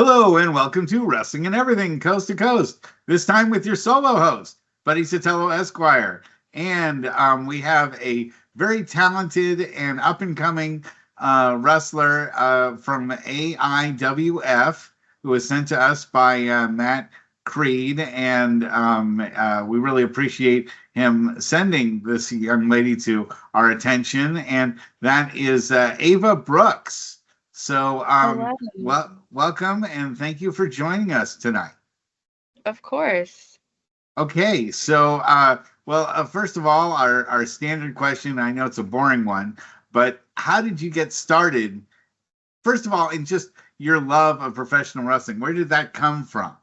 Hello and welcome to Wrestling and Everything Coast to Coast. This time with your solo host, Buddy Sotelo Esquire. And we have a very talented and up-and-coming wrestler from AIWF who was sent to us by Matt Creed. And we really appreciate him sending this young lady to our attention. And that is Ava Brooks. So, welcome and thank you for joining us tonight. Of course. Okay, so, first of all, our standard question, I know it's a boring one, but how did you get started? First of all, in just your love of professional wrestling, where did that come from?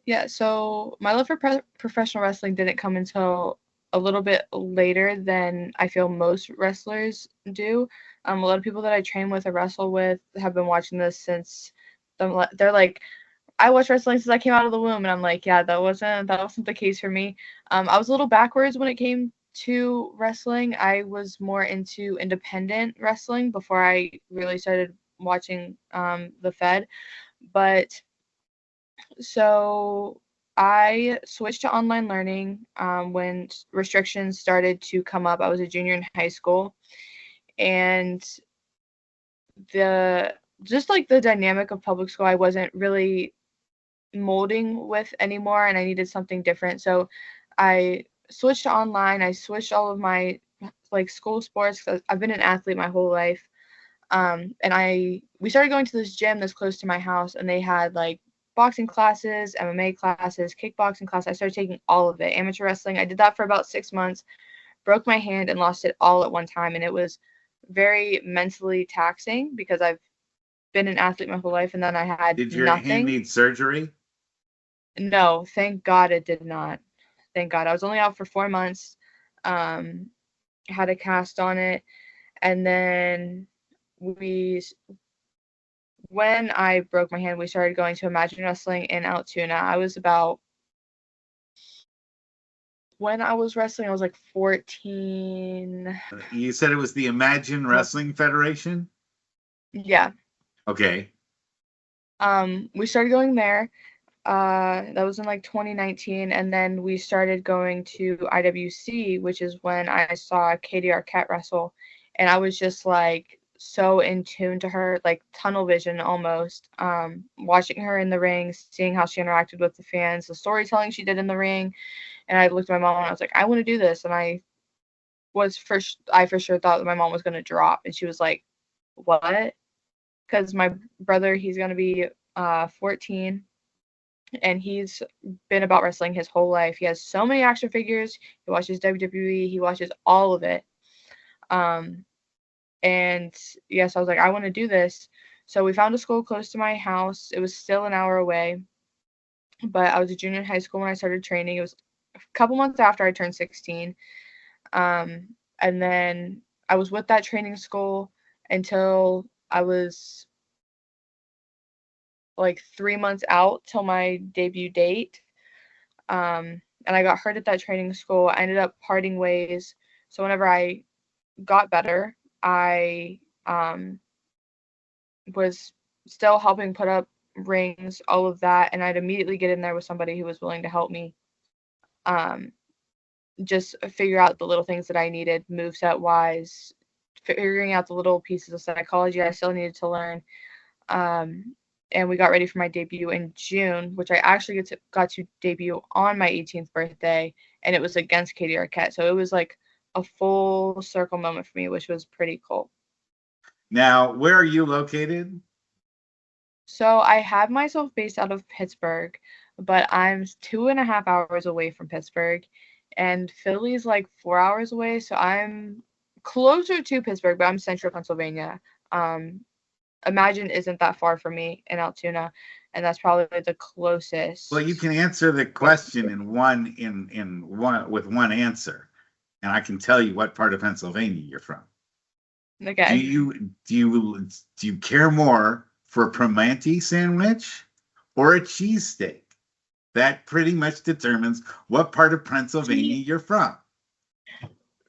Yeah, so my love for professional wrestling didn't come until a little bit later than I feel most wrestlers do. A lot of people that I train with or wrestle with have been watching this since they're like, I watched wrestling since I came out of the womb, and I'm like, yeah, that wasn't the case for me. I was a little backwards when it came to wrestling. I was more into independent wrestling before I really started watching the Fed, but so I switched to online learning when restrictions started to come up. I was a junior in high school, and the dynamic of public school I wasn't really molding with anymore, and I needed something different. So I switched to online. I switched all of my school sports because I've been an athlete my whole life. And we started going to this gym that's close to my house, and they had boxing classes, MMA classes, kickboxing classes. I started taking all of it. Amateur wrestling, I did that for about 6 months, broke my hand and lost it all at one time, and it was very mentally taxing because I've been an athlete my whole life, and then I had Did your nothing. hand need surgery? No, thank God it did not. Thank God. I was only out for 4 months, had a cast on it, and then when I broke my hand, we started going to Imagine Wrestling in Altoona. When I was wrestling, I was like 14. You said it was the Imagine Wrestling Federation? Yeah. Okay. We started going there. That was in 2019, and then we started going to IWC, which is when I saw Katie Arquette wrestle, and I was just so in tune to her, tunnel vision almost. Watching her in the ring, seeing how she interacted with the fans, the storytelling she did in the ring, and I looked at my mom and I was like, I want to do this, and I for sure thought that my mom was gonna drop, and she was like, what? Because my brother, he's gonna be 14, and he's been about wrestling his whole life. He has so many action figures. He watches WWE. He watches all of it. And yes, I was like, I want to do this. So we found a school close to my house. It was still an hour away, but I was a junior in high school when I started training. It was a couple months after I turned 16. And then I was with that training school until I was 3 months out till my debut date. And I got hurt at that training school. I ended up parting ways. So whenever I got better, I was still helping put up rings, all of that, and I'd immediately get in there with somebody who was willing to help me just figure out the little things that I needed, moveset wise, figuring out the little pieces of psychology I still needed to learn. And we got ready for my debut in June, which I actually got to debut on my 18th birthday, and it was against Katie Arquette. So it was a full circle moment for me, which was pretty cool. Now, where are you located? So I have myself based out of Pittsburgh, but I'm 2.5 hours away from Pittsburgh, and Philly's 4 hours away. So I'm closer to Pittsburgh, but I'm central Pennsylvania. Imagine isn't that far from me in Altoona, and that's probably the closest. Well, you can answer the question with one answer, and I can tell you what part of Pennsylvania you're from. Okay. Do you care more for a Primanti sandwich or a cheesesteak? That pretty much determines what part of Pennsylvania you're from.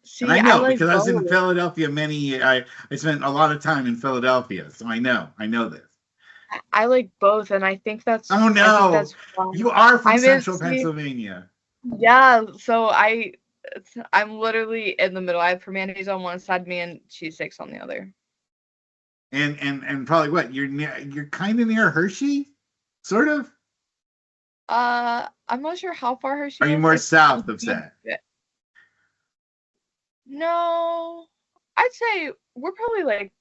See, and I know because I was in Philadelphia I spent a lot of time in Philadelphia, so I know this. I like both, and Oh I think no, that's why you are from I'm in. Central Pennsylvania. Yeah, so I'm literally in the middle. I have Hermanities on one side of me and cheese sticks on the other. And probably what you're kind of near Hershey, sort of. I'm not sure how far Hershey Are you is. more It's a south of good that? bit. No, I'd say we're probably like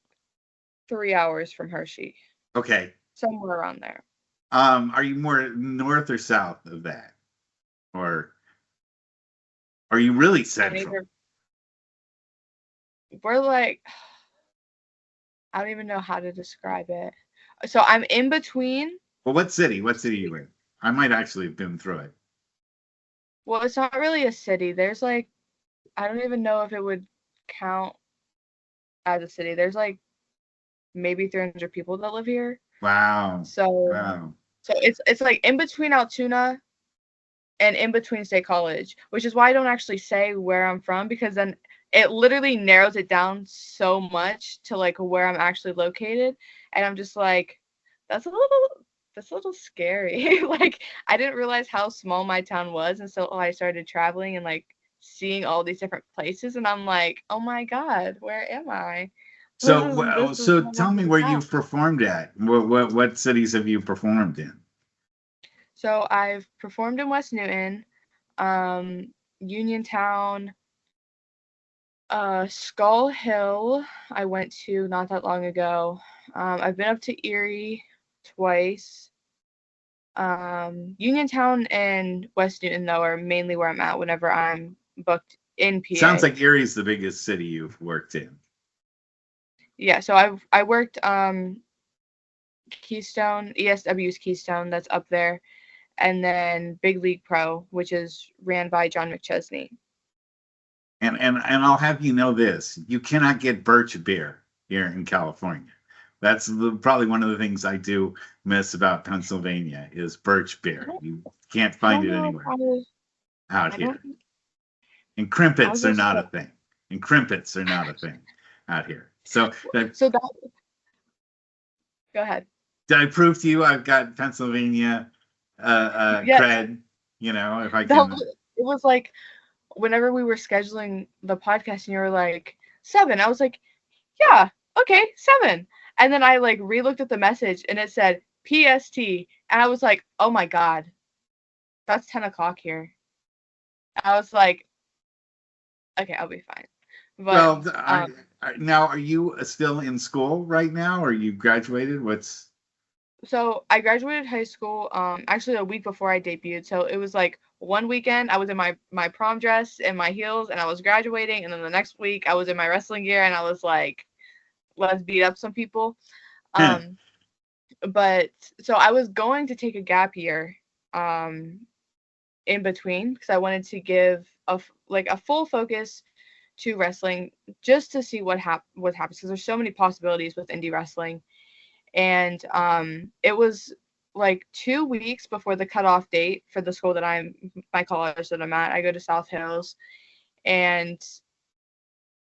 3 hours from Hershey, Okay. somewhere around there. Are you more north or south of that, or are you really And central? either we're like, I don't even know how to describe it. So I'm in between. Well, what city? What city are you in? I might actually have been through it. Well, it's not really a city. There's like, I don't even know if it would count as a city. There's like maybe 300 people that live here. Wow. So Wow. it's like in between Altoona and in between State College, which is why I don't actually say where I'm from, because then it literally narrows it down so much to like where I'm actually located, and I'm just like, that's a little that's a little scary. Like I didn't realize how small my town was until I started traveling and like seeing all these different places, and I'm like, oh my God, where am I? This is So no tell longer me the where past. you've performed at. What cities have you performed in? So I've performed in West Newton, Uniontown, Skull Hill, I went to not that long ago. I've been up to Erie twice. Uniontown and West Newton, though, are mainly where I'm at whenever I'm booked in Sounds PA. like Erie's the biggest city you've worked in. Yeah, so I worked Keystone, ESW's Keystone, that's up there, and then Big League Pro, which is ran by John McChesney. And I'll have you know this: you cannot get birch beer here in California. That's probably one of the things I do miss about Pennsylvania is birch I beer. don't You can't I find don't it know if anywhere out I don't here. And I was crimpets are gonna not say a thing. And crimpets are not a thing out here. So so that go ahead. did I prove to you I've got Pennsylvania Yeah, cred? You know, if I that can. it was like whenever we were scheduling the podcast and you were like 7, I was like, yeah, okay, 7. And then I like re-looked at the message and it said PST, and I was like, oh my God, that's 10 o'clock here. I was like, okay, I'll be fine. But Well, now are you still in school right now, or you graduated? What's so I graduated high school actually a week before I debuted. So it was like one weekend I was in my prom dress and my heels and I was graduating, and then the next week I was in my wrestling gear and I was like, let's beat up some people. Um but so I was going to take a gap year um in between because I wanted to give a full focus to wrestling just to see what happens, because there's so many possibilities with indie wrestling. And it was like 2 weeks before the cutoff date for the school that my college that I'm at. I go to South Hills, and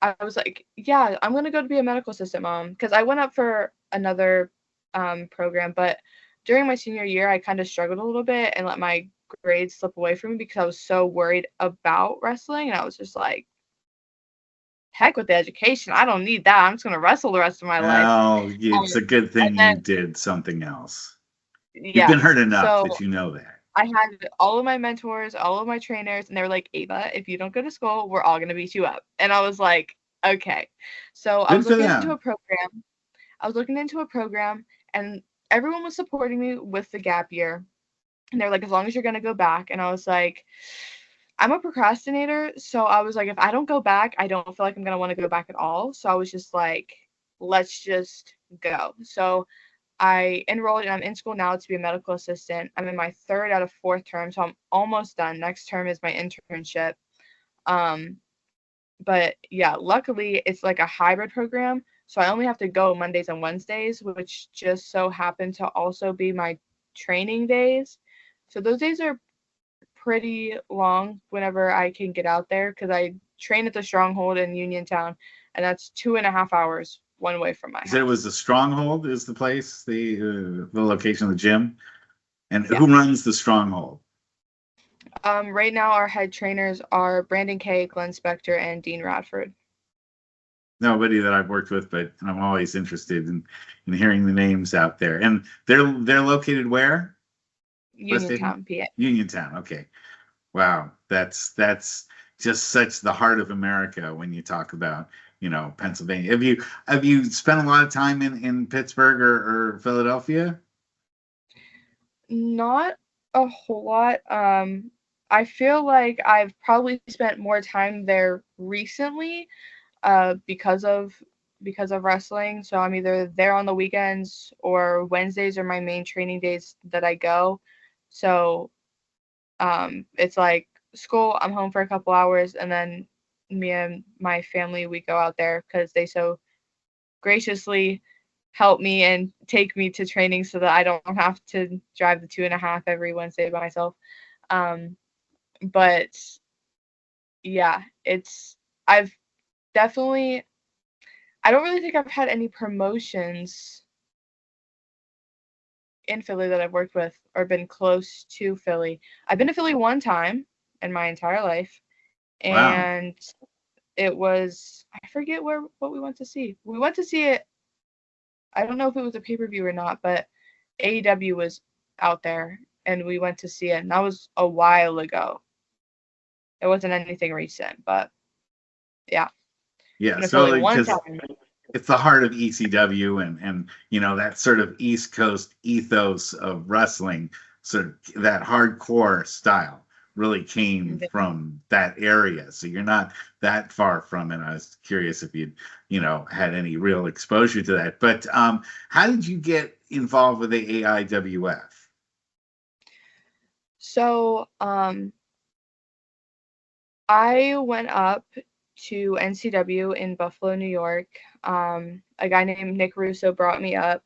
I was like, yeah, I'm gonna go to be a medical assistant, mom, because I went up for another program, but during my senior year, I kind of struggled a little bit and let my grades slip away from me because I was so worried about wrestling, and I was just like, heck with the education, I don't need that. I'm just gonna wrestle the rest of my life. Oh, it's Um, a good and thing you then did something else. You've been hurt yes, enough so that you know that. I had all of my mentors, all of my trainers, and they were like, Ava, if you don't go to school, we're all gonna beat you up. And I was like, okay. So I Good was for looking into them. a program. I was looking into a program, and everyone was supporting me with the gap year. And they're like, as long as you're gonna go back. And I was like, I'm a procrastinator, so I was like, if I don't go back, I don't feel like I'm gonna want to go back at all. So I was just like, let's just go. So I enrolled and I'm in school now to be a medical assistant. I'm in my third out of fourth term, so I'm almost done. Next term is my internship. Um, but yeah, luckily it's like a hybrid program, so I only have to go Mondays and Wednesdays, which just so happen to also be my training days. So those days are pretty long whenever I can get out there because I train at the Stronghold in Uniontown, and that's 2.5 hours one way from my You said it house. was the Stronghold is the place, the location of the gym, and Yeah. who runs the Stronghold? Right now our head trainers are Brandon Kay, Glenn Spector, and Dean Radford. Nobody that I've worked with, but I'm always interested in hearing the names out there. And they're located where? West Haven? Uniontown, PA. Uniontown. Okay. Wow. That's just such the heart of America when you talk about, Pennsylvania. Have you spent a lot of time in Pittsburgh or Philadelphia? Not a whole lot. I feel like I've probably spent more time there recently, because of wrestling. So I'm either there on the weekends, or Wednesdays are my main training days that I go. So it's like school, I'm home for a couple hours, and then me and my family, we go out there because they so graciously help me and take me to training so that I don't have to drive the 2.5 every Wednesday by myself. Um, but yeah, I've definitely, I don't really think I've had any promotions in Philly that I've worked with or been close to Philly. I've been to Philly one time in my entire life, Wow. and it was, I forget what we went to see. We went to see it. I don't know if it was a pay-per-view or not, but AEW was out there and we went to see it, and that was a while ago. It wasn't anything recent, but yeah, Yeah. been to Philly So one because time. it's the heart of ECW and that sort of East Coast ethos of wrestling, sort of that hardcore style really came from that area. So you're not that far from it. I was curious if you'd, had any real exposure to that. But how did you get involved with the AIWF? So, I went up to NCW in Buffalo, New York. A guy named Nick Russo brought me up,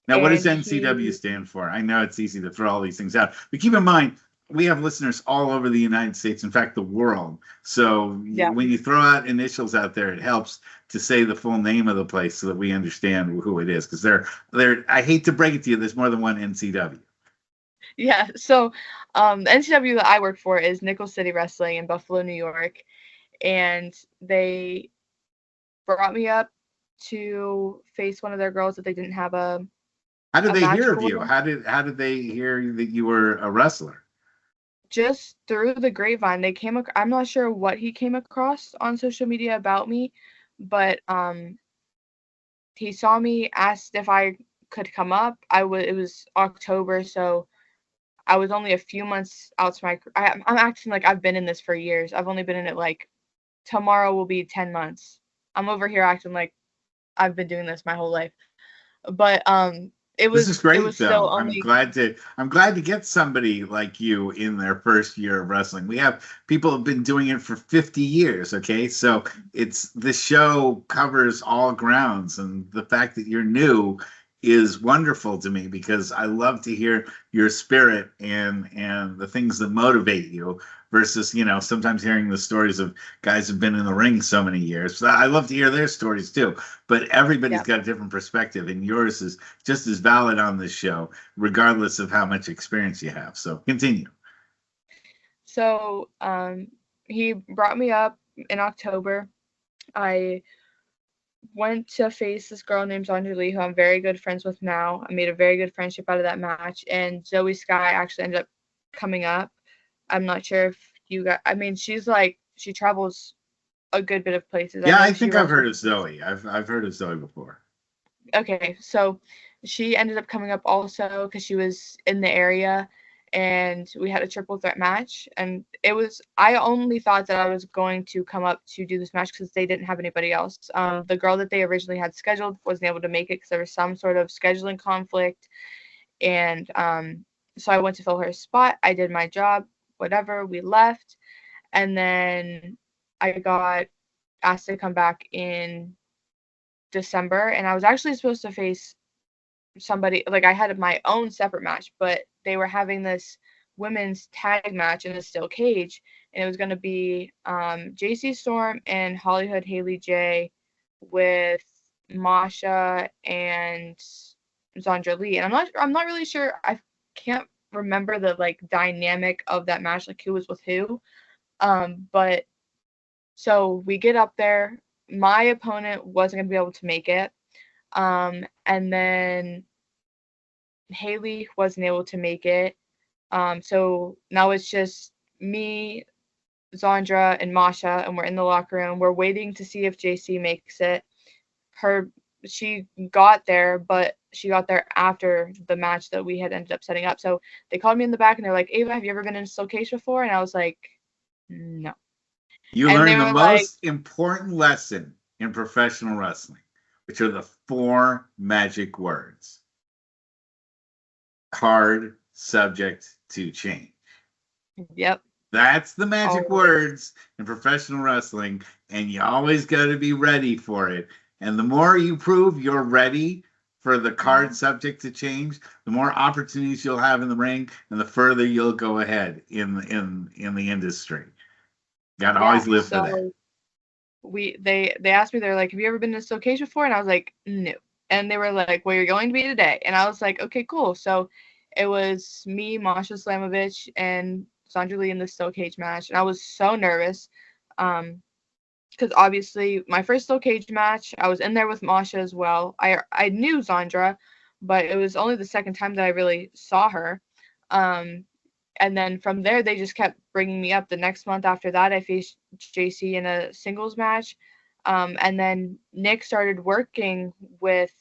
Now, what does and NCW he, stand for? I know it's easy to throw all these things out, but keep in mind, we have listeners all over the United States, in fact, the world. So yeah, when you throw out initials out there, it helps to say the full name of the place so that we understand who it is. Because I hate to break it to you, there's more than one NCW. yeah. So, the NCW that I work for is Nickel City Wrestling in Buffalo, New York, and they brought me up to face one of their girls that they didn't have How did a they match hear of you? for. How did they hear that you were a wrestler? Just through the grapevine. I'm not sure what he came across on social media about me, but he saw me, asked if I could come up. It was October, so I was only a few months out to I'm acting like I've been in this for years. I've only been in it like, tomorrow will be 10 months. I'm over here acting like I've been doing this my whole life. But it This is it great, was still though. I'm only, glad to I'm glad to get somebody like you in their first year of wrestling. We have people who've been doing it for 50 years, okay? So it's the show covers all grounds, and the fact that you're new is wonderful to me because I love to hear your spirit and the things that motivate you versus, sometimes hearing the stories of guys who've been in the ring so many years. So I love to hear their stories too, but everybody's yeah. got a different perspective, and yours is just as valid on this show, regardless of how much experience you have. So continue. So he brought me up in October. I went to face this girl named Sandra Lee, who I'm very good friends with now. I made a very good friendship out of that match, and Zoe Sky actually ended up coming up. I'm not sure if you got. I mean, she travels a good bit of places. I Yeah, know I she think I've heard wrestled. of Zoe. I've heard of Zoe before. Okay, so she ended up coming up also because she was in the area, and we had a triple threat match. And I only thought that I was going to come up to do this match because they didn't have anybody else. The girl that they originally had scheduled wasn't able to make it because there was some sort of scheduling conflict. And so I went to fill her spot. I did my job, whatever, we left. And then I got asked to come back in December, and I was actually supposed to face somebody, like I had my own separate match, but they were having this women's tag match in a steel cage, and it was going to be JC Storm and Hollywood Haley J with Masha and Zandra Lee, and I'm not really sure. I can't remember the like dynamic of that match, like who was with who. But so we get up there. My opponent wasn't gonna be able to make it. And then Haley wasn't able to make it. So now it's just me, Zandra, and Masha, and we're in the locker room. We're waiting to see if JC makes it. Her she got there, but she got there after the match that we had ended up setting up. So they called me in the back and they're like, Ava, have you ever been in a steel cage before? And I was like, no. You And they learned the were like, most important lesson in professional wrestling, which are the 4 magic words: card subject to change. yep. That's the magic Always. words in professional wrestling, and you always got to be ready for it. And the more you prove you're ready for the card subject to change, the more opportunities you'll have in the ring, and the further you'll go ahead in the industry. Got to always live for that. They asked me, they're like, have you ever been to a steel cage before? And I was like, no. And they were like, well, you're going to be today. And I was like, okay, cool. So it was me, Masha Slamovich, and Sandra Lee in the steel cage match. And I was so nervous. Because obviously my first steel cage match, I was in there with Masha as well. I knew Zandra, but it was only the second time that I really saw her. And then from there, they just kept bringing me up. The next month after that, I faced JC in a singles match. And then Nick started working with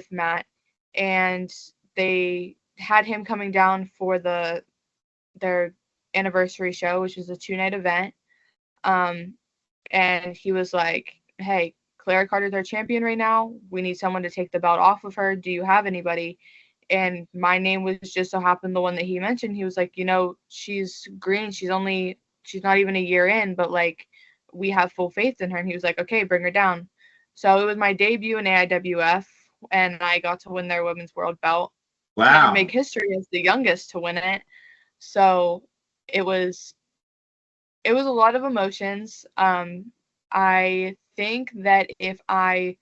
Matt, and they had him coming down for their anniversary show, which was a 2-night event. And he was like, "Hey, Clara Carter's our champion right now. We need someone to take the belt off of her. Do you have anybody?" And my name was just so happened the one that he mentioned. He was like, she's green. She's not even a year in, but like we have full faith in her. And he was like, okay, bring her down. So it was my debut in AIWF, and I got to win their women's world belt and make Wow. history as the youngest to win it. So it was it was a lot of emotions. I think that if I,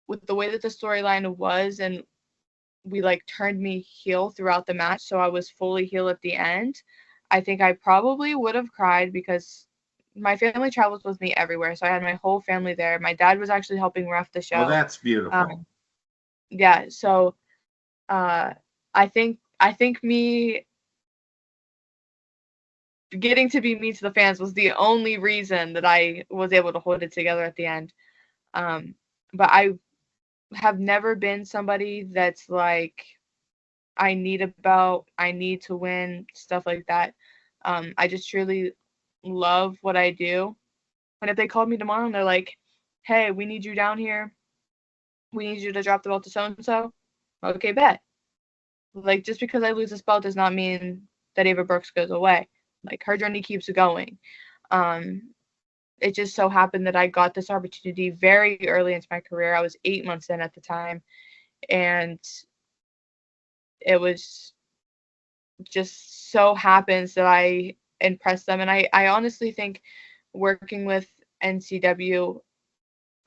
with the way that the storyline was, and we like turned me heel throughout the match, so I was fully heel at the end, I think I probably would have cried because my family travels with me everywhere. So I had my whole family there. My dad was actually helping ref the Well, show. that's beautiful. Yeah, so uh, I think me getting to be mean to the fans was the only reason that I was able to hold it together at the end. Um, but I have never been somebody that's like, I need a belt, I need to win, stuff like that. I just truly love what I do. And if they called me tomorrow and they're like, hey, we need you down here, we need you to drop the belt to so and so, okay, bet. Like, just because I lose this belt does not mean that Ava Brooks goes away. Like, her journey keeps going. Um, it just so happened that I got this opportunity very early into my career. I was 8 months in at the time, and it was just so happens that I impressed them. And I honestly think working with NCW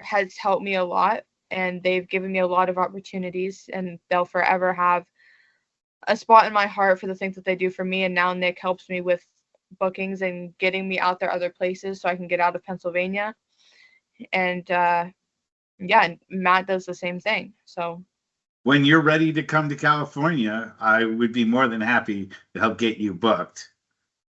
has helped me a lot, and they've given me a lot of opportunities, and they'll forever have a spot in my heart for the things that they do for me. And now Nick helps me with bookings and getting me out there other places so I can get out of Pennsylvania. And yeah, and Matt does the same thing. So When you're ready to come to California, I would be more than happy to help get you booked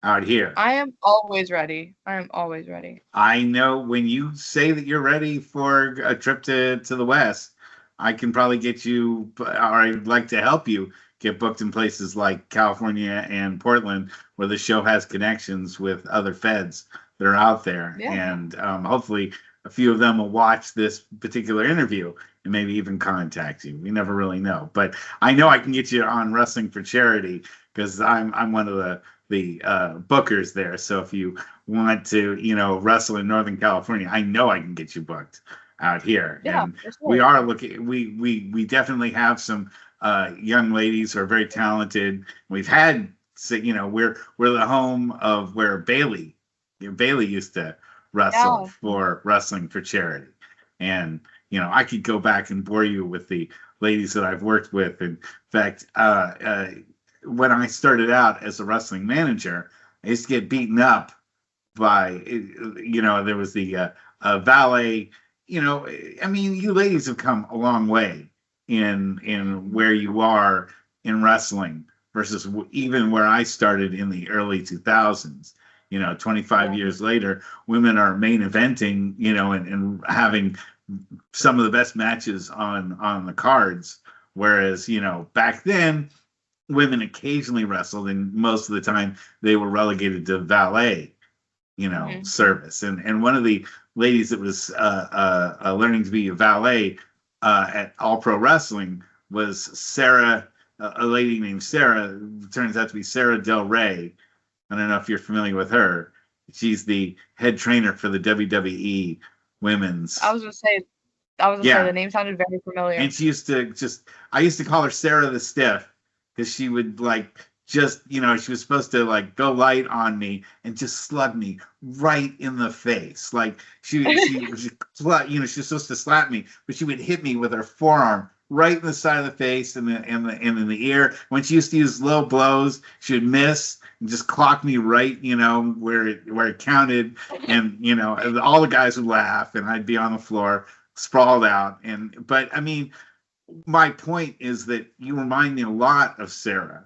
out here. I am always ready. I am always ready. I know when you say that you're ready for a trip to the West, I can probably get you, or I'd like to help you get booked in places like California and Portland, where the show has connections with other feds that are out there. Yeah. And hopefully, a few of them will watch this particular interview and maybe even contact you. We never really know, but I know I can get you on Wrestling for Charity because I'm one of the bookers there. So if you want to, wrestle in Northern California, I know I can get you booked out here. Yeah, And for sure. we are looking. We definitely have some young ladies who are very talented. We've had, we're the home of where Bailey used to wrestle Yeah. for Wrestling for Charity, and I could go back and bore you with the ladies that I've worked with. In fact, when I started out as a wrestling manager, I used to get beaten up by, there was the valet. I mean, you ladies have come a long way in where you are in wrestling versus even where I started in the early 2000s. 25 years later, women are main eventing, and having some of the best matches on the cards. Whereas, back then, women occasionally wrestled, and most of the time they were relegated to valet, service. And one of the ladies that was learning to be a valet at All Pro Wrestling was Sarah, a lady named Sarah. Turns out to be Sarah Del Rey. I don't know if you're familiar with her. She's the head trainer for the WWE women's. I was gonna say the name sounded very familiar. And she used to I used to call her Sarah the Stiff, because she would she was supposed to go light on me and just slug me right in the face. She was supposed to slap me, but she would hit me with her forearm right in the side of the face and in the ear. When she used to use low blows, she would miss and just clock me right, where it counted. And, all the guys would laugh, and I'd be on the floor sprawled out. But I mean, my point is that you remind me a lot of Sarah,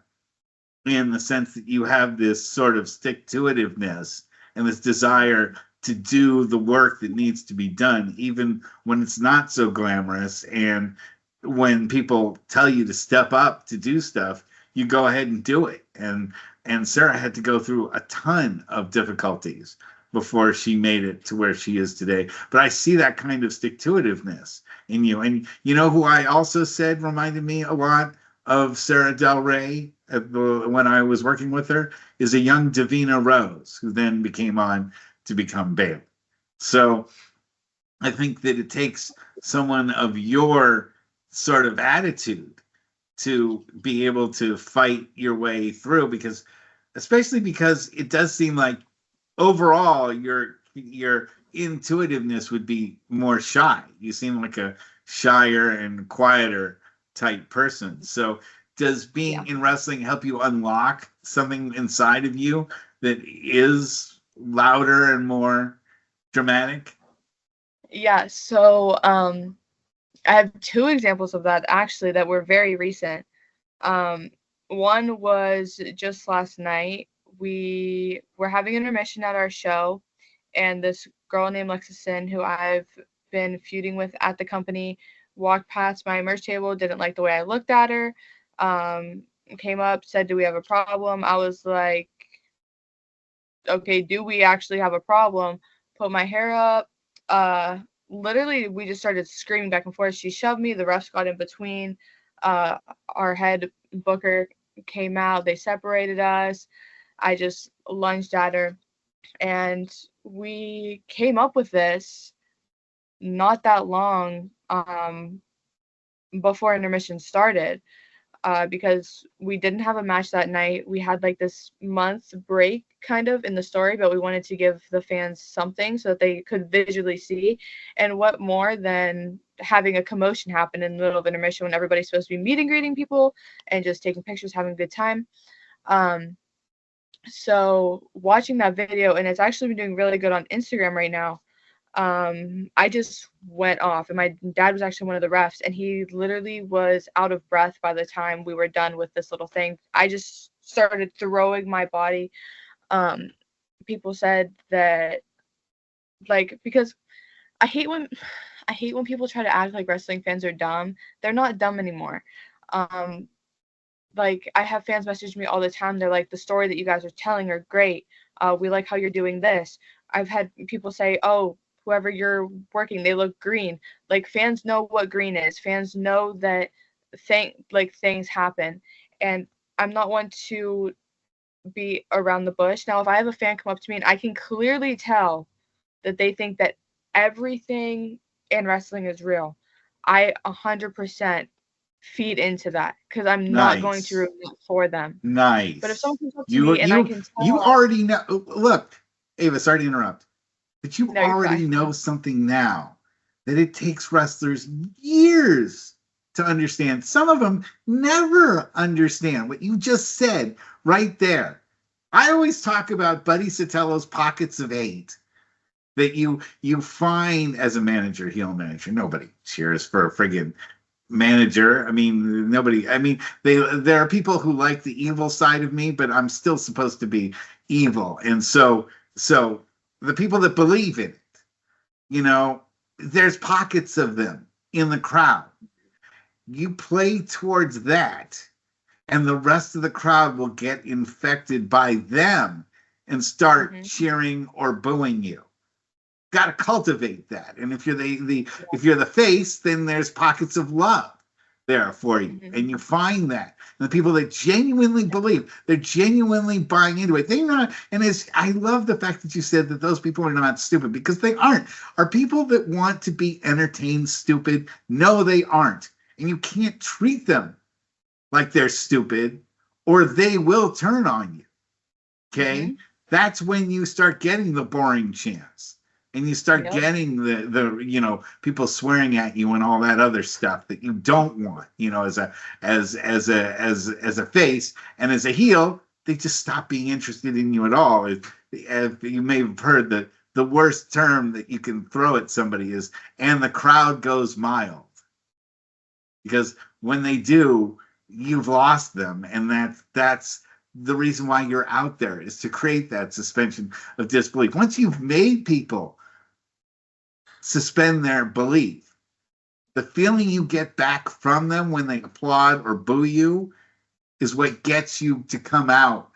in the sense that you have this sort of stick-to-itiveness and this desire to do the work that needs to be done, even when it's not so glamorous. And when people tell you to step up to do stuff, you go ahead and do it. And Sarah had to go through a ton of difficulties before she made it to where she is today. But I see that kind of stick-to-itiveness in you. And who I also said reminded me a lot of Sarah Del Rey when I was working with her is a young Davina Rose, who then became on to become Bayley. So I think that it takes someone of your sort of attitude to be able to fight your way through, especially because it does seem like overall your intuitiveness would be more shy. You seem like a shyer and quieter type person. So does being in wrestling help you unlock something inside of you that is louder and more dramatic? Yeah, so I have two examples of that actually that were very recent. One was just last night. We were having intermission at our show, and this girl named Lexison, who I've been feuding with at the company, walked past my merch table, didn't like the way I looked at her, came up, said, "Do we have a problem?" I was like, okay, do we actually have a problem? Put my hair up. Literally, we just started screaming back and forth. She shoved me. The refs got in between. Our head booker came out. They separated us. I just lunged at her. And we came up with this not that long before intermission started, because we didn't have a match that night. We had this month break kind of in the story, but we wanted to give the fans something so that they could visually see. And what more than having a commotion happen in the middle of intermission when everybody's supposed to be meet and greeting people and just taking pictures, having a good time. So watching that video, and it's actually been doing really good on Instagram right now. I just went off, and my dad was actually one of the refs, and he literally was out of breath by the time we were done with this little thing. I just started throwing my body. People said that, because I hate when people try to act like wrestling fans are dumb. They're not dumb anymore. I have fans message me all the time. They're like, the story that you guys are telling are great. We like how you're doing this. I've had people say, oh, whoever you're working, they look green. Fans know what green is. Fans know that things happen. And I'm not one to be around the bush. Now, if I have a fan come up to me and I can clearly tell that they think that everything in wrestling is real, I 100% feed into that, because I'm not going to ruin it for them. Nice. But if someone comes up to me and I can tell, you already know. Look, Ava, sorry to interrupt, but you No, already know something now that it takes wrestlers years to understand. Some of them never understand what you just said right there. I always talk about Buddy Sottelo's pockets of hate that you find as a manager, heel manager. Nobody cheers for a friggin' manager. I mean, nobody. I mean, there are people who like the evil side of me, but I'm still supposed to be evil, and so the people that believe in it, there's pockets of them in the crowd. You play towards that, and the rest of the crowd will get infected by them and start cheering or booing you. Got to cultivate that. And if you're if you're the face, then there's pockets of love there for you, and you find that. And the people that genuinely believe, they're genuinely buying into it. They're not. And I love the fact that you said that those people are not stupid, because they aren't. Are people that want to be entertained stupid? No, they aren't. And you can't treat them like they're stupid, or they will turn on you. Okay, that's when you start getting the boring chants. And you start getting the people swearing at you and all that other stuff that you don't want, as a face. And as a heel, they just stop being interested in you at all. You may have heard that the worst term that you can throw at somebody is, and the crowd goes mild. Because when they do, you've lost them, and that's the reason why you're out there, is to create that suspension of disbelief. Once you've made people suspend their belief, the feeling you get back from them when they applaud or boo you is what gets you to come out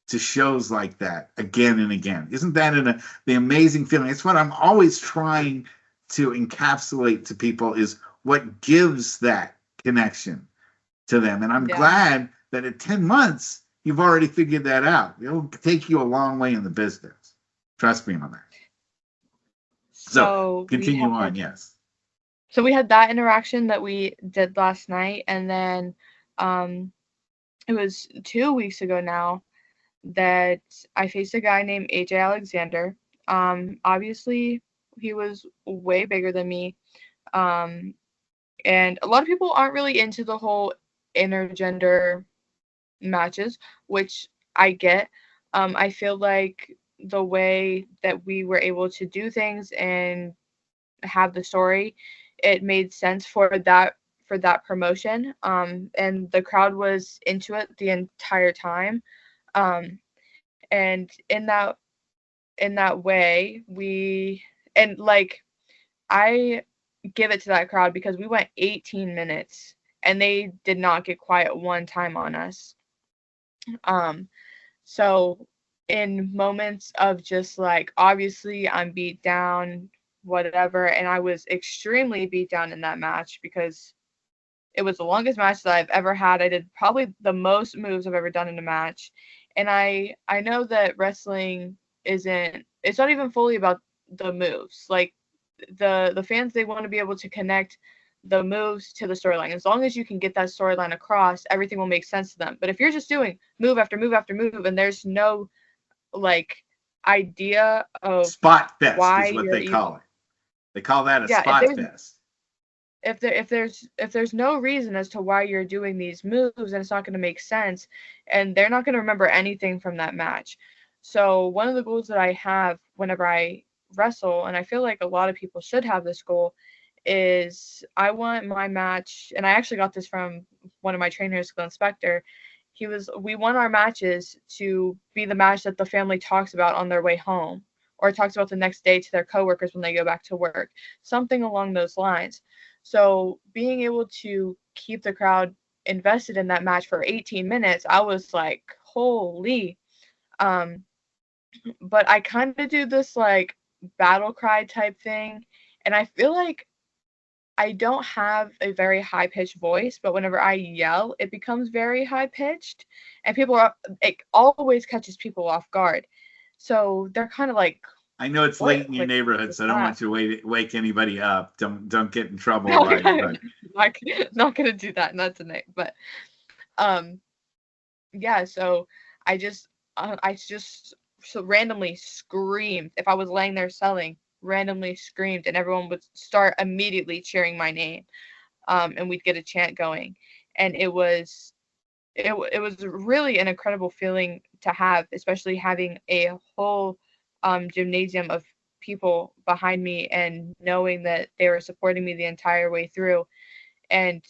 to shows like that again and again. Isn't that the amazing feeling? It's what I'm always trying to encapsulate to people, is what gives that connection to them. And I'm glad that at 10 months, you've already figured that out. It'll take you a long way in the business. Trust me on that. So continue on, yes. So we had that interaction that we did last night, and then it was 2 weeks ago now that I faced a guy named AJ Alexander. Obviously, he was way bigger than me, and a lot of people aren't really into the whole intergender matches, which I get. I feel like the way that we were able to do things and have the story, it made sense for that promotion, and the crowd was into it the entire time, and in that way, I give it to that crowd, because we went 18 minutes and they did not get quiet one time on us. So in moments of just like, obviously I'm beat down, whatever, and I was extremely beat down in that match, because it was the longest match that I've ever had. I did probably the most moves I've ever done in a match. And I know that wrestling it's not even fully about the moves. Like, the fans, they want to be able to connect the moves to the storyline. As long as you can get that storyline across, everything will make sense to them. But if you're just doing move after move after move, and there's no like idea of spot fest why is what they call it. They call that a spot fest. If there's no reason as to why you're doing these moves, and it's not going to make sense, and they're not going to remember anything from that match. So one of the goals that I have whenever I wrestle, and I feel like a lot of people should have this goal, is I want my match, and I actually got this from one of my trainers, Glenn Spector. We want our matches to be the match that the family talks about on their way home, or talks about the next day to their coworkers when they go back to work, something along those lines. So being able to keep the crowd invested in that match for 18 minutes, I was like, holy. But I kind of do this like battle cry type thing, and I feel like I don't have a very high pitched voice, but whenever I yell, it becomes very high pitched, and it always catches people off guard. So they're kind of like, I know it's late in your neighborhood, so I don't want you to wake anybody up. Don't get in trouble. Not gonna do that, not tonight. But yeah. So I just randomly screamed if I was laying there selling. randomly screamed, and everyone would start immediately cheering my name, and we'd get a chant going, and it was really an incredible feeling to have, especially having a whole gymnasium of people behind me and knowing that they were supporting me the entire way through. And,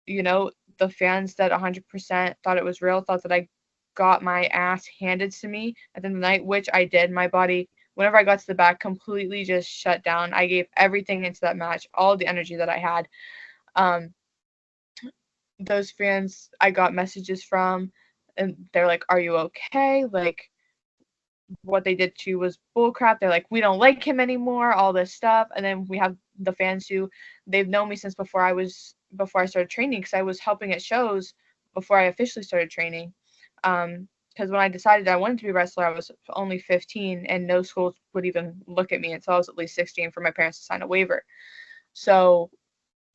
you know, the fans that 100% thought it was real, thought that I got my ass handed to me at the end of the night, which I did. My body, whenever I got to the back, completely just shut down. I gave everything into that match, all the energy that I had. Um, those fans I got messages from, and they're like, "Are you okay?" Like, what they did to you was bullcrap. They're like, "We don't like him anymore," all this stuff. And then we have the fans who they've known me since before I started training, because I was helping at shows before I officially started training. Because when I decided I wanted to be a wrestler, I was only 15, and no schools would even look at me until I was at least 16 for my parents to sign a waiver. So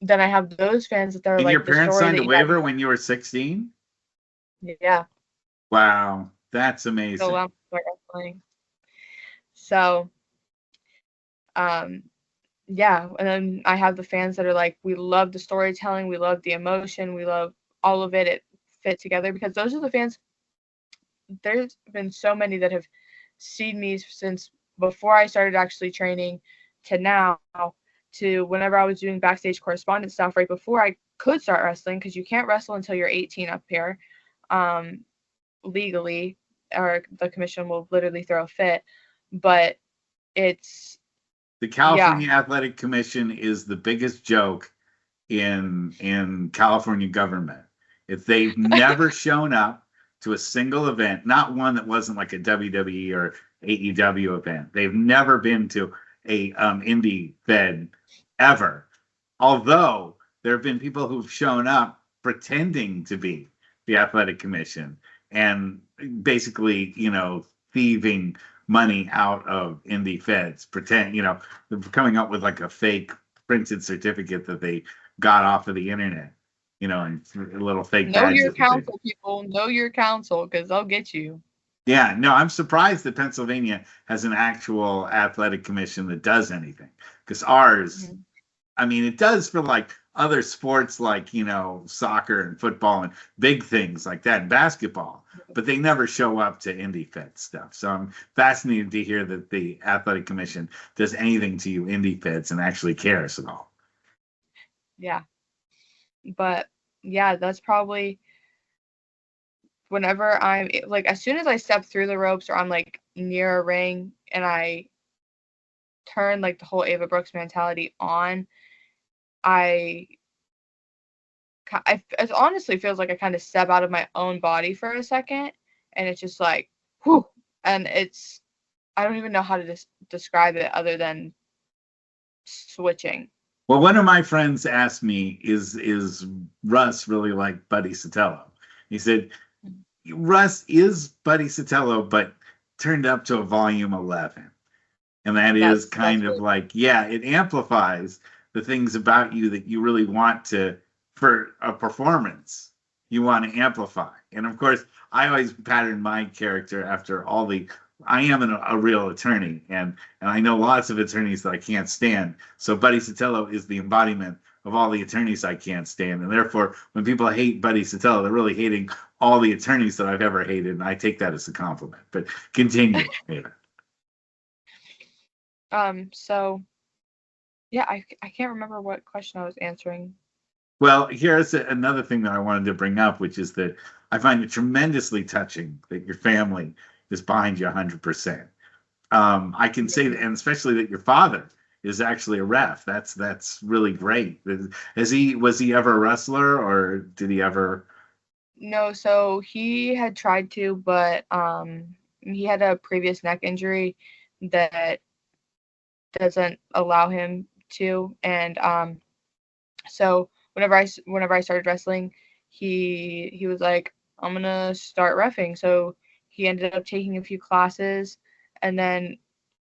then I have those fans that they're And your like, the parents story signed that a you got. waiver when you were 16? Yeah. Wow, that's So amazing. I'm start wrestling. So, um, yeah, and then I have the fans that are like, we love the storytelling, we love the emotion, we love all of it. It fit together, because those are the fans. There's been so many that have seen me since before I started actually training to now, to whenever I was doing backstage correspondence stuff right before I could start wrestling, because you can't wrestle until you're 18 up here, um, legally, or the commission will literally throw a fit. But it's, The yeah, California Athletic Commission is the biggest joke in California government. If they've never shown up to a single event, not one that wasn't like a WWE or AEW event. They've never been to a indie fed ever. Although there have been people who've shown up pretending to be the athletic commission and basically, thieving money out of indie feds, coming up with like a fake printed certificate that they got off of the internet, and little fake know your badges that they. counsel, people. Know your counsel, because they'll get you. Yeah, no, I'm surprised that Pennsylvania has an actual athletic commission that does anything. Because ours, Mhm. I mean, it does for like other sports like, soccer and football and big things like that, and basketball, but they never show up to indie fed stuff. So I'm fascinated to hear that the athletic commission does anything to you indie feds and actually cares at all. Yeah. But yeah, that's probably whenever I'm like, as soon as I step through the ropes, or I'm like near a ring and I turn like the whole Ava Brooks mentality on, I, it honestly feels like I kind of step out of my own body for a second, and it's just like, whew, and I don't even know how to describe it other than switching. Well, one of my friends asked me, is Russ really like Buddy Sotelo? He said, Russ is Buddy Sotelo, but turned up to a volume 11. And that is That's kind of really, like, yeah, it amplifies the things about you that you really want to, for a performance, you want to amplify. And of course, I always pattern my character after all the, I am a real attorney, and I know lots of attorneys that I can't stand. So Buddy Sotelo is the embodiment of all the attorneys I can't stand. And therefore, when people hate Buddy Sotelo, they're really hating all the attorneys that I've ever hated. And I take that as a compliment. But continue. so yeah, I can't remember what question I was answering. Well, here's another thing that I wanted to bring up, which is that I find it tremendously touching that your family is behind you 100%. I can say that, and especially that your father is actually a ref. That's really great. Was he ever a wrestler, or did he ever? No, so he had tried to, but he had a previous neck injury that doesn't allow him to, and so whenever I started wrestling, he was like, I'm gonna start refing. So he ended up taking a few classes, and then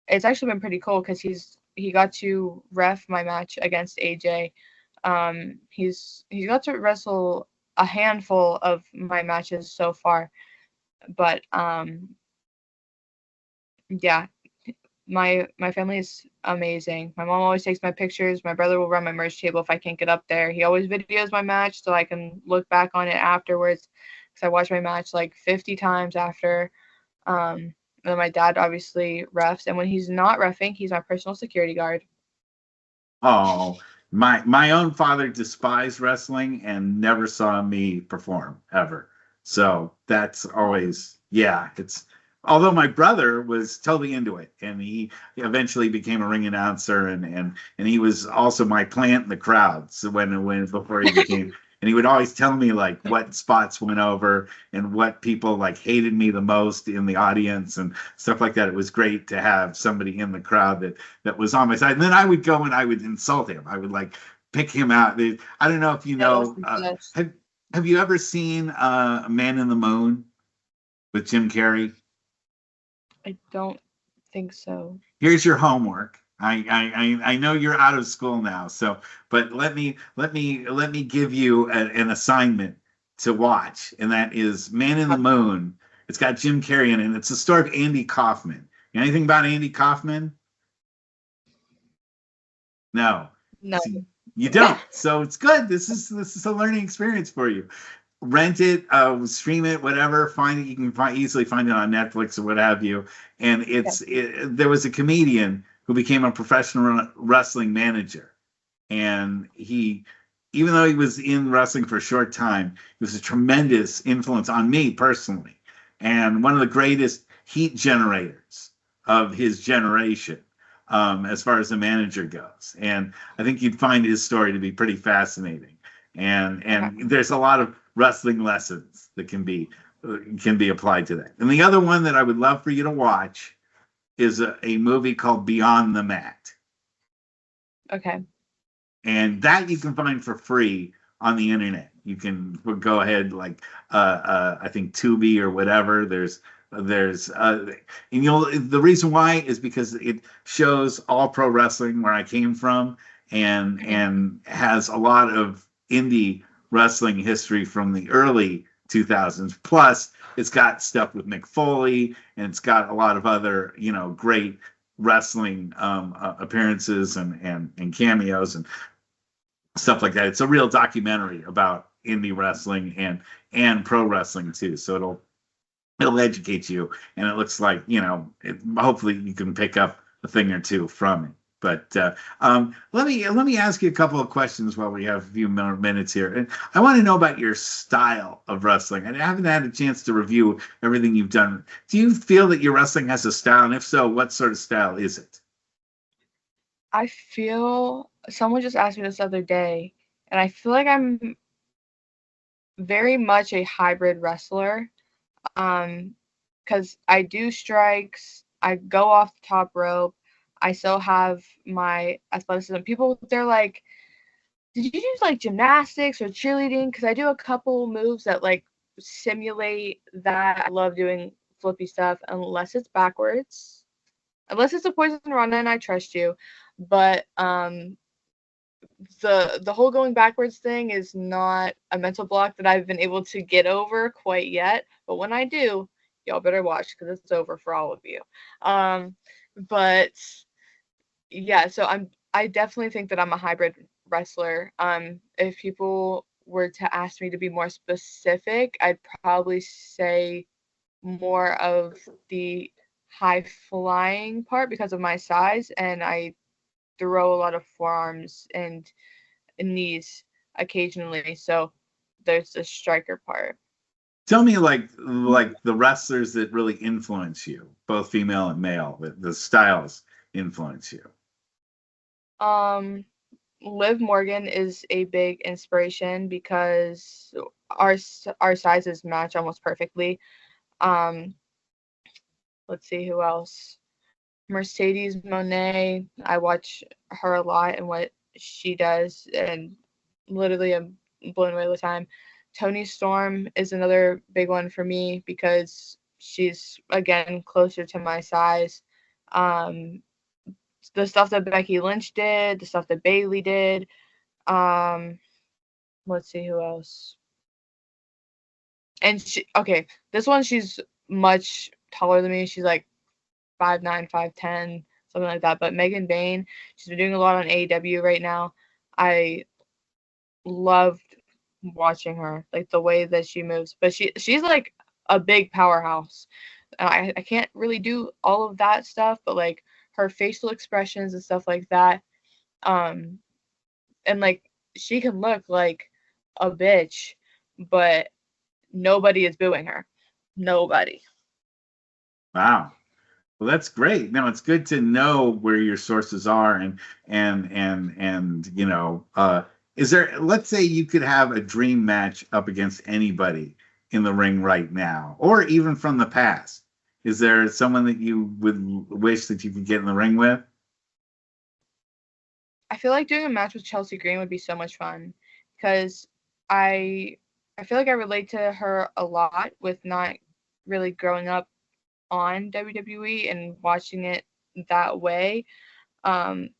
it's actually been pretty cool because he got to ref my match against AJ. He's got to wrestle a handful of my matches so far, but yeah, my family is amazing. My mom always takes my pictures. My brother will run my merch table if I can't get up there. He always videos my match so I can look back on it afterwards, because I watched my match like 50 times after. And then my dad obviously refs, and when he's not refing, he's my personal security guard. Oh, my own father despised wrestling and never saw me perform ever. So that's always, yeah, it's although my brother was totally into it and he eventually became a ring announcer and he was also my plant in the crowd. So when before he became and he would always tell me like what spots went over and what people like hated me the most in the audience and stuff like that. It was great to have somebody in the crowd that was on my side. And then I would go and I would insult him. I would like pick him out. I don't know if you Yes, know. yes. Have you ever seen Man in the Moon with Jim Carrey? I don't think so. Here's your homework. I know you're out of school now, so but let me give you an assignment to watch, and that is Man in the Moon. It's got Jim Carrey in it. And it's the story of Andy Kaufman. You know anything about Andy Kaufman? No. No. You don't. So it's good. This is a learning experience for you. Rent it, stream it, whatever. Find it. You can easily find it on Netflix or what have you. And there was a comedian who became a professional wrestling manager, and even though he was in wrestling for a short time, he was a tremendous influence on me personally, and one of the greatest heat generators of his generation, as far as the manager goes. And I think you'd find his story to be pretty fascinating. And there's a lot of wrestling lessons that can be applied to that. And the other one that I would love for you to watch is a movie called Beyond the Mat. Okay. And that you can find for free on the internet. You can go ahead, like I think Tubi or whatever. And the reason why is because it shows all pro wrestling where I came from, and has a lot of indie wrestling history from the early 2000s. Plus, it's got stuff with Mick Foley, and it's got a lot of other great wrestling appearances and cameos and stuff like that. It's a real documentary about indie wrestling and pro wrestling too. So it'll educate you, and it looks like hopefully you can pick up a thing or two from it. But let me ask you a couple of questions while we have a few more minutes here. And I want to know about your style of wrestling. I haven't had a chance to review everything you've done. Do you feel that your wrestling has a style? And if so, what sort of style is it? I feel someone just asked me this the other day, and I feel like I'm very much a hybrid wrestler. Because I do strikes, I go off the top rope, I still have my athleticism. People, they're like, did you do like gymnastics or cheerleading? Because I do a couple moves that like simulate that. I love doing flippy stuff unless it's backwards. Unless it's a poison run and I trust you. But the whole going backwards thing is not a mental block that I've been able to get over quite yet. But when I do, y'all better watch because it's over for all of you. But yeah, so I definitely think that I'm a hybrid wrestler. If people were to ask me to be more specific, I'd probably say more of the high flying part because of my size, and I throw a lot of forearms and knees occasionally. So there's the striker part. Tell me, like the wrestlers that really influence you, both female and male, the styles influence you. Um, Liv Morgan is a big inspiration because our sizes match almost perfectly. Um, let's see who else. Mercedes Monet. I watch her a lot and what she does, and literally I'm blown away all the time. Toni Storm is another big one for me because she's again closer to my size. Um, the stuff that Becky Lynch did, the stuff that Bailey did. Um, let's see who else. And this one she's much taller than me. She's like 5'9", 5'10". something like that. But Megan Bain, she's been doing a lot on AEW right now. I loved watching her, like the way that she moves. But she's like a big powerhouse. I can't really do all of that stuff, but like her facial expressions and stuff like that. Um, and like she can look like a bitch, but nobody is booing her. Nobody. Wow. Well, that's great. No, it's good to know where your sources are, and is there, let's say you could have a dream match up against anybody in the ring right now, or even from the past. Is there someone that you would wish that you could get in the ring with? I feel like doing a match with Chelsea Green would be so much fun because I I feel like I relate to her a lot with not really growing up on WWE and watching it that way. Um,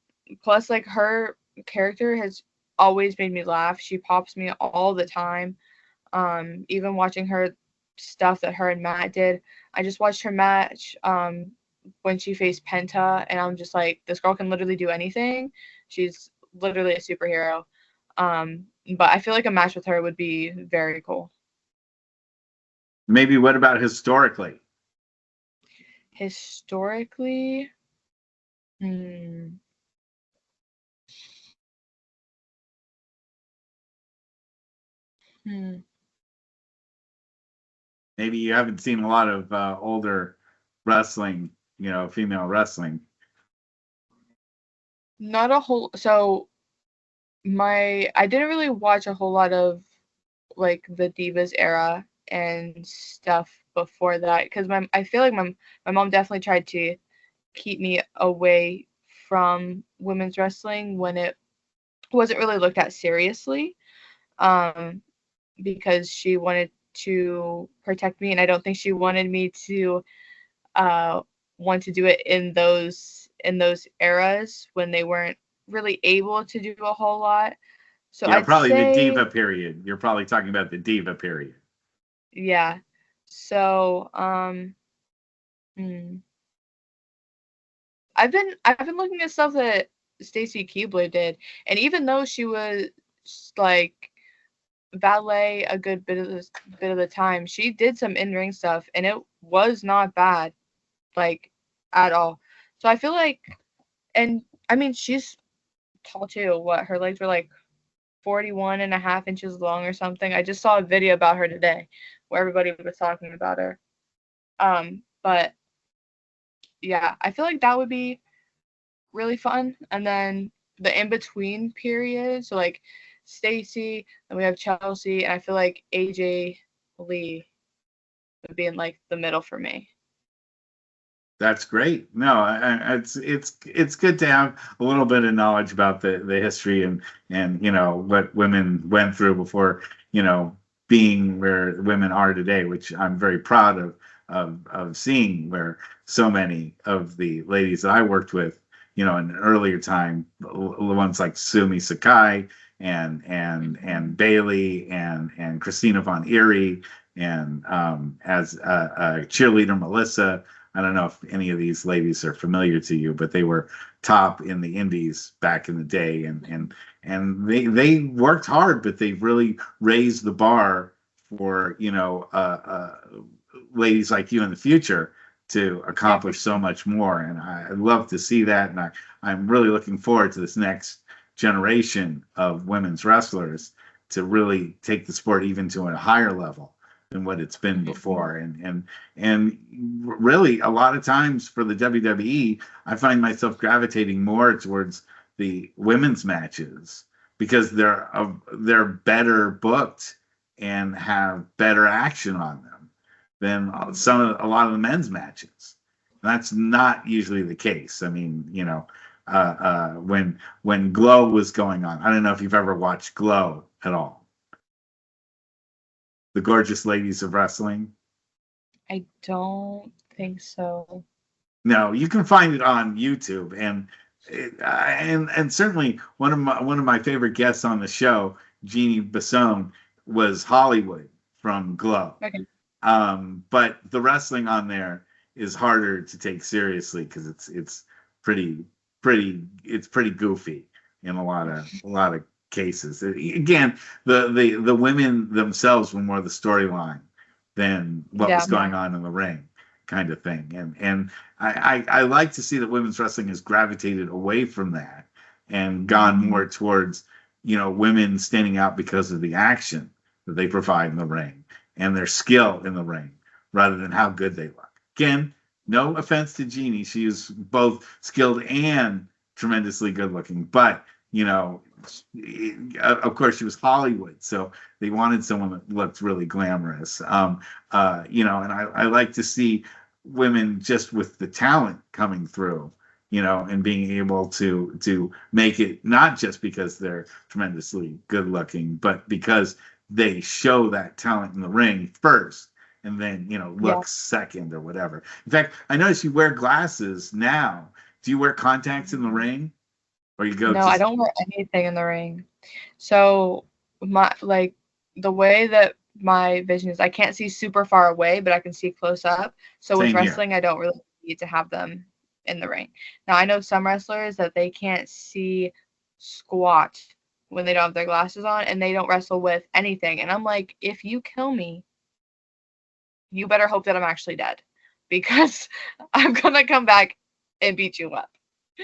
Plus, like her character has always made me laugh. She pops me all the time. Even watching her stuff that her and Matt did. I just watched her match when she faced Penta, and I'm just like, this girl can literally do anything. She's literally a superhero. But I feel like a match with her would be very cool. Maybe what about historically? Historically, hmm, hmm, Maybe you haven't seen a lot of older wrestling, female wrestling. not a whole. So I didn't really watch a whole lot of like the Divas era and stuff before that because I feel like my mom definitely tried to keep me away from women's wrestling when it wasn't really looked at seriously, um, because she wanted to protect me, and I don't think she wanted me to uh, want to do it in those eras when they weren't really able to do a whole lot. So Yeah, I'd probably the say, diva period. You're probably talking about the diva period. yeah. So hmm. I've been looking at stuff that Stacy Keibler did, and even though she was like ballet a good bit of the time, she did some in-ring stuff, and it was not bad, like at all. So I feel like, and I mean, she's tall too. What, her legs were like 41 and a half inches long or something. I just saw a video about her today where everybody was talking about her. But yeah, I feel like that would be really fun. And then the in between period, so like Stacy, then we have Chelsea, and I feel like AJ Lee would be in like the middle for me. That's great. No, it's good to have a little bit of knowledge about the history and what women went through before being where women are today, which I'm very proud of seeing where so many of the ladies that I worked with, in an earlier time, the ones like Sumi Sakai and Bailey and Christina Von Eerie and as cheerleader Melissa. I don't know if any of these ladies are familiar to you, but they were top in the indies back in the day, and they worked hard, but they've really raised the bar for ladies like you in the future to Yeah, for accomplish so sure. much more. And I love to see that, and I'm really looking forward to this next generation of women's wrestlers to really take the sport even to a higher level than what it's been Mhm. before. And really, a lot of times for the WWE, I find myself gravitating more towards the women's matches because they're better booked and have better action on them than a lot of the men's matches. That's not usually the case. I mean, when Glow was going on, I don't know if you've ever watched Glow at all. The Gorgeous Ladies of Wrestling. I don't think so. No, you can find it on YouTube, and certainly one of my favorite guests on the show, Jeannie Basone, was Hollywood from Glow. Okay. But the wrestling on there is harder to take seriously because it's pretty it's pretty goofy in a lot of cases. Again, the women themselves were more the storyline than what Yeah. was going on in the ring, kind of thing. And I like to see that women's wrestling has gravitated away from that and gone more towards, women standing out because of the action that they provide in the ring and their skill in the ring rather than how good they look. Again, no offense to Jeannie. She is both skilled and tremendously good looking, but of course she was Hollywood, so they wanted someone that looked really glamorous. And I like to see women just with the talent coming through, and being able to make it not just because they're tremendously good looking, but because they show that talent in the ring first and then, Yeah. looks second or whatever. In fact, I notice you wear glasses now. Do you wear contacts in the ring? Or you go No, I just don't wear anything in the ring. So the way that my vision is, I can't see super far away, but I can see close up. So with same here. wrestling, I don't really need to have them in the ring. Now I know some wrestlers that they can't see squat when they don't have their glasses on, and they don't wrestle with anything. And I'm like, if you kill me, you better hope that I'm actually dead, because I'm gonna come back and beat you up.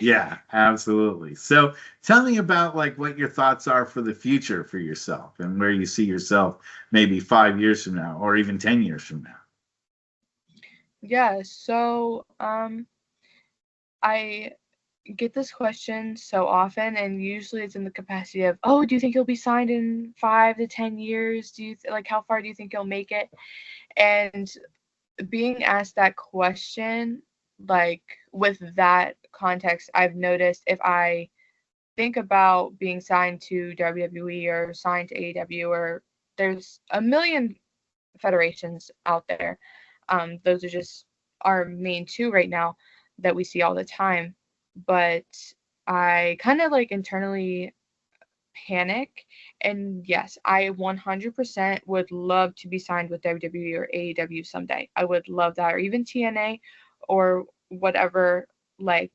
Yeah, absolutely. So tell me about like what your thoughts are for the future for yourself and where you see yourself maybe 5 years from now or even 10 years from now. Yeah, so I get this question so often, and usually it's in the capacity of, "Oh, do you think you'll be signed in 5 to 10 years? Do you like how far do you think you'll make it?" And being asked that question, like with that context, I've noticed if I think about being signed to WWE or signed to AEW, or there's a million federations out there. Those are just our main two right now that we see all the time. But I kind of like internally panic. And yes, I 100% would love to be signed with WWE or AEW someday. I would love that, or even TNA or whatever, like,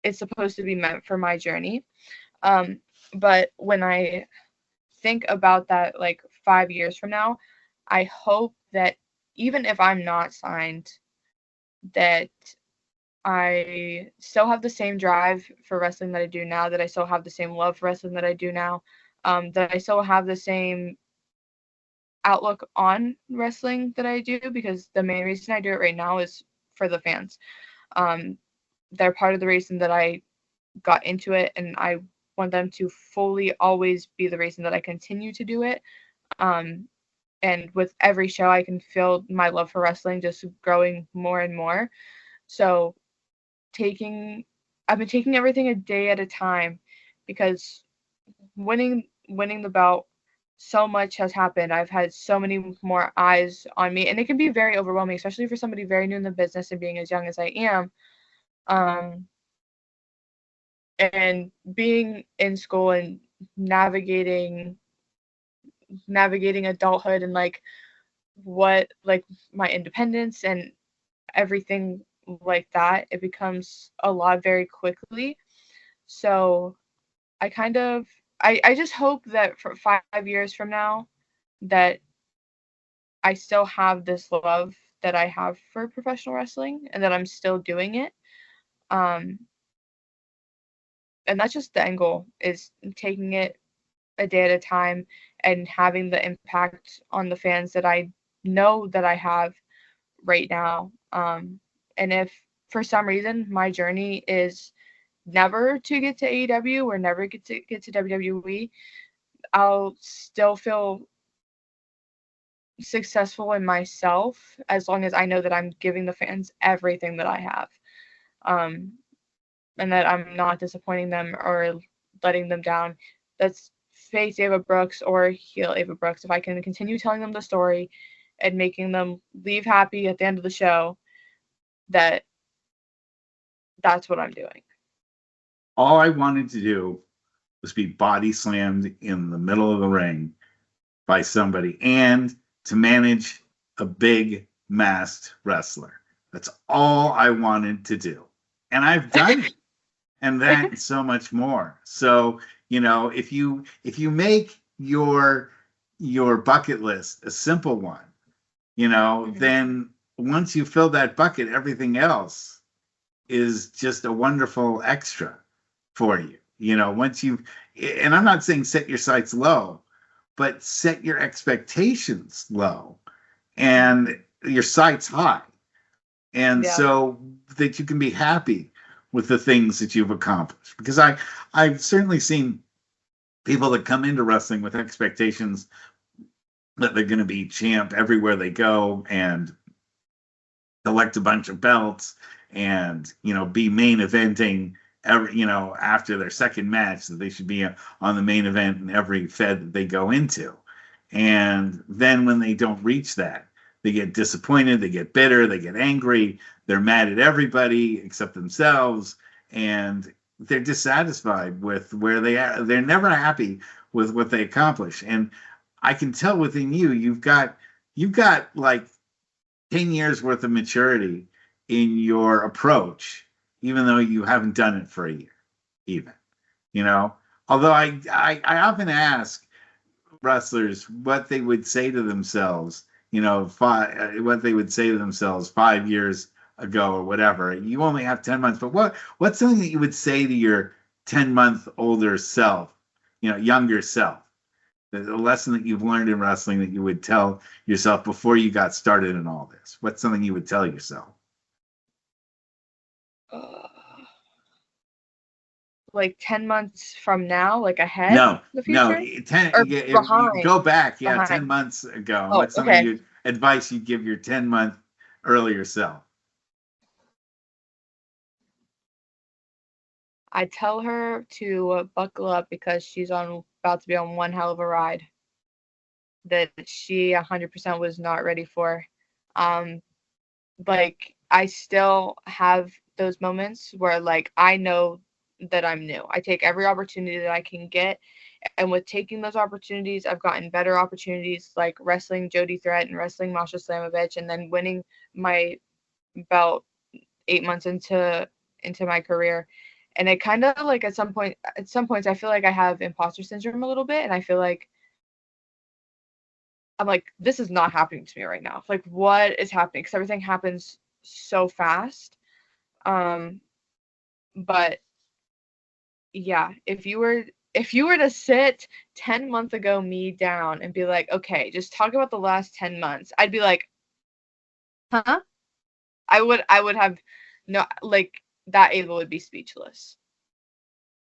it's supposed to be meant for my journey. Um, but when I think about that, like 5 years from now, I hope that even if I'm not signed, that I still have the same drive for wrestling that I do now, that I still have the same love for wrestling that I do now, that I still have the same outlook on wrestling that I do, because the main reason I do it right now is for the fans. Um, they're part of the reason that I got into it, and I want them to fully always be the reason that I continue to do it. Um, and with every show, I can feel my love for wrestling just growing more and more. So taking I've been taking everything a day at a time, because winning the belt, so much has happened. I've had so many more eyes on me, and it can be very overwhelming, especially for somebody very new in the business and being as young as I am. Um, and being in school and navigating adulthood, and like what like my independence and everything like that, it becomes a lot very quickly. So I kind of I just hope that for 5 years from now, that I still have this love that I have for professional wrestling, and that I'm still doing it. Um, and that's just the end goal, is taking it a day at a time and having the impact on the fans that I know that I have right now. And if for some reason my journey is never to get to AEW or never get to WWE, I'll still feel successful in myself, as long as I know that I'm giving the fans everything that I have. Um, and that I'm not disappointing them or letting them down. That's face Ava Brooks or heel Ava Brooks. If I can continue telling them the story and making them leave happy at the end of the show, that that's what I'm doing. All I wanted to do was be body slammed in the middle of the ring by somebody and to manage a big masked wrestler. That's all I wanted to do. And I've done it. and that so much more. So, if you make your bucket list a simple one, Mhm. then once you fill that bucket, everything else is just a wonderful extra for you. Once you, and I'm not saying set your sights low, but set your expectations low and your sights high. And Yeah. so that you can be happy with the things that you've accomplished. Because I've certainly seen people that come into wrestling with expectations that they're going to be champ everywhere they go and collect a bunch of belts and be main eventing every after their second match, that they should be on the main event in every fed that they go into. And then when they don't reach that, they get disappointed, they get bitter, they get angry, they're mad at everybody except themselves, and they're dissatisfied with where they are. They're never happy with what they accomplish. And I can tell within you, you've got like 10 years worth of maturity in your approach, even though you haven't done it for a year, even, you know, although I often ask wrestlers what they would say to themselves, what they would say to themselves 5 years ago or whatever. You only have 10 months, but what's something that you would say to your 10-month older self, younger self? The lesson that you've learned in wrestling that you would tell yourself before you got started in all this? What's something you would tell yourself? Uh, like 10 months from now, like ahead, No, the no. future, Ten. or If you behind? go back, yeah, Behind. 10 months ago. Oh, What's something okay. you advice you'd give your 10-month earlier self? I tell her to buckle up because she's on about to be on one hell of a ride that she 100% was not ready for. Um, like I still have those moments where like I know that I'm new. I take every opportunity that I can get, and with taking those opportunities, I've gotten better opportunities like wrestling Jody Threat and wrestling Masha Slamovich, and then winning my belt 8 months into my career. And it kind of like at some points I feel like I have imposter syndrome a little bit, and I feel like I'm like, this is not happening to me right now. Like, what is happening? Because everything happens so fast. Um, but yeah, if you were to sit 10 months ago me down and be like, okay, just talk about the last 10 months, I'd be like, huh? I would have no, like, that Ava would be speechless.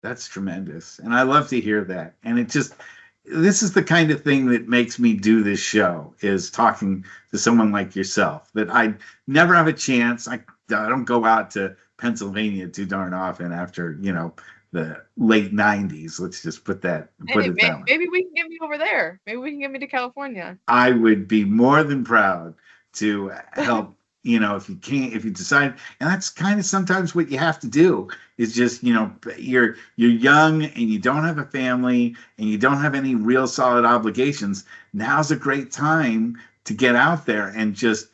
That's tremendous. And I love to hear that. And this is the kind of thing that makes me do this show, is talking to someone like yourself that I never have a chance. I don't go out to Pennsylvania too darn often after, the late 90s. Let's just put Maybe, it that way. maybe we can get me over there. Maybe we can get me to California. I would be more than proud to help, if you can't, if you decide, and that's kind of sometimes what you have to do is just, you're young and you don't have a family and you don't have any real solid obligations. Now's a great time to get out there and just,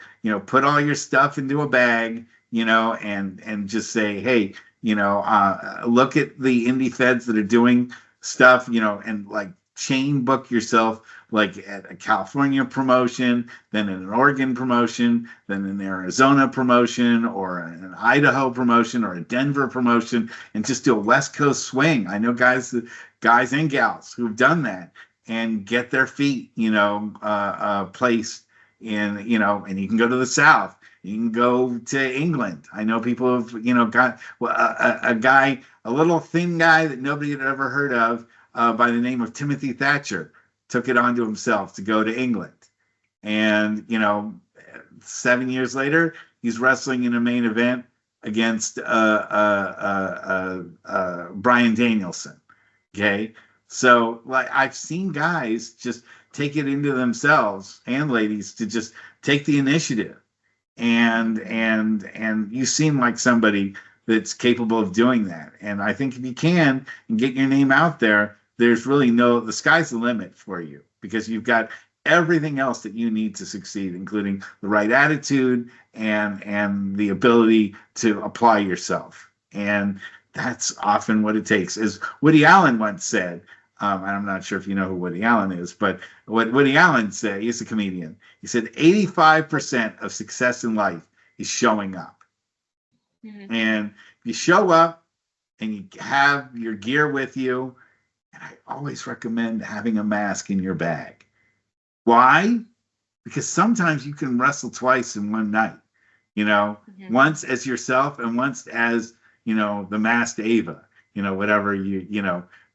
put all your stuff into a bag, and just say, hey, look at the indie feds that are doing stuff, and like chain book yourself like at a California promotion, then an Oregon promotion, then an Arizona promotion, or an Idaho promotion, or a Denver promotion, and just do a West Coast swing. I know guys and gals who've done that and get their feet, placed in, and you can go to the South. You can go to England. I know people have, got a guy, a little thin guy that nobody had ever heard of, by the name of Timothy Thatcher, took it onto himself to go to England. And, 7 years later, he's wrestling in a main event against Brian Danielson. Okay. So, like, I've seen guys just take it into themselves, and ladies, to just take the initiative. And you seem like somebody that's capable of doing that. And I think if you can and get your name out there, there's really the sky's the limit for you, because you've got everything else that you need to succeed, including the right attitude and the ability to apply yourself. And that's often what it takes. As Woody Allen once said, and I'm not sure if you know who Woody Allen is, but what Woody Allen said, he's a comedian. He said 85% of success in life is showing up. Mhm. And you show up and you have your gear with you. And I always recommend having a mask in your bag. Why? Because sometimes you can wrestle twice in one night, Mhm. once as yourself and once as, the masked Ava, whatever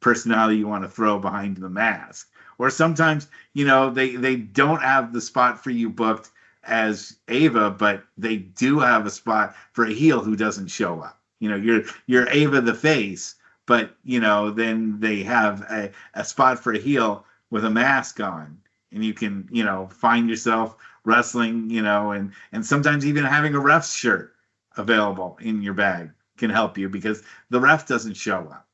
personality you want to throw behind the mask. Or sometimes, they don't have the spot for you booked as Ava, but they do have a spot for a heel who doesn't show up. You're Ava the face, but then they have a spot for a heel with a mask on, and you can find yourself wrestling, and sometimes even having a ref's shirt available in your bag can help you because the ref doesn't show up,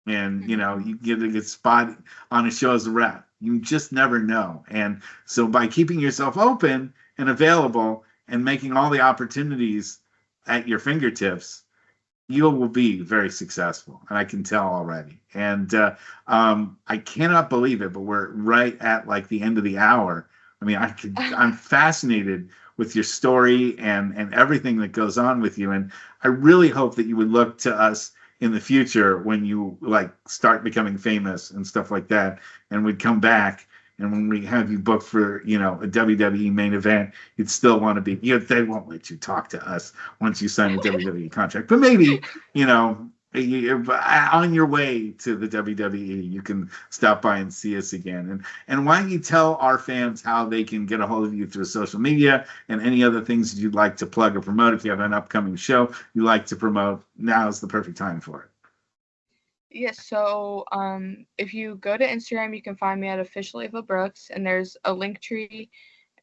and you get a good spot on a show as a ref. You just never know. And so by keeping yourself open and available and making all the opportunities at your fingertips, you will be very successful, and I can tell already. And I cannot believe it, but we're right at like the end of the hour. I mean, I'm fascinated with your story and everything that goes on with you, and I really hope that you would look to us in the future when you like start becoming famous and stuff like that, and would come back. And when we have you booked for, a WWE main event, you'd still want to be, they won't let you talk to us once you sign a WWE contract. But maybe, on your way to the WWE, you can stop by and see us again. And why don't you tell our fans how they can get a hold of you through social media and any other things that you'd like to plug or promote? If you have an upcoming show you like to promote, now is the perfect time for it. Yes, so if you go to Instagram, you can find me at official Ava Brooks, and there's a link tree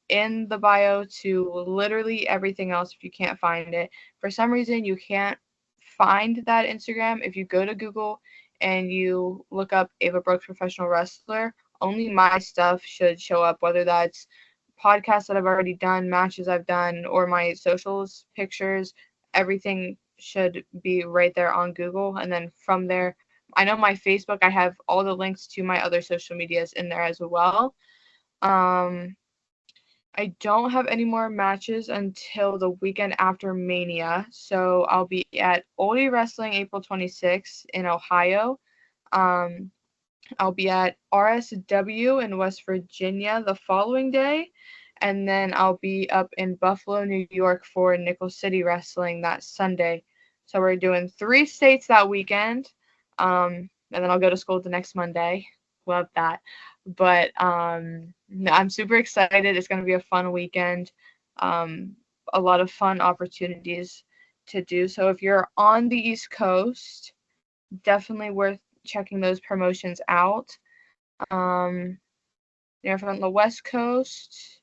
in the bio to literally everything else if you can't find it. For some reason, you can't find that Instagram. If you go to Google and you look up Ava Brooks Professional Wrestler, only my stuff should show up, whether that's podcasts that I've already done, matches I've done, or my socials, pictures, everything should be right there on Google. And then from there, I know my Facebook, I have all the links to my other social medias in there as well. I don't have any more matches until the weekend after Mania. So I'll be at Oldie Wrestling April 26th in Ohio. I'll be at RSW in West Virginia the following day. And then I'll be up in Buffalo, New York for Nickel City Wrestling that Sunday. So we're doing 3 states that weekend. And then I'll go to school the next Monday. Love that. But I'm super excited. It's going to be a fun weekend. A lot of fun opportunities to do. So if you're on the East Coast, definitely worth checking those promotions out. If on the West Coast,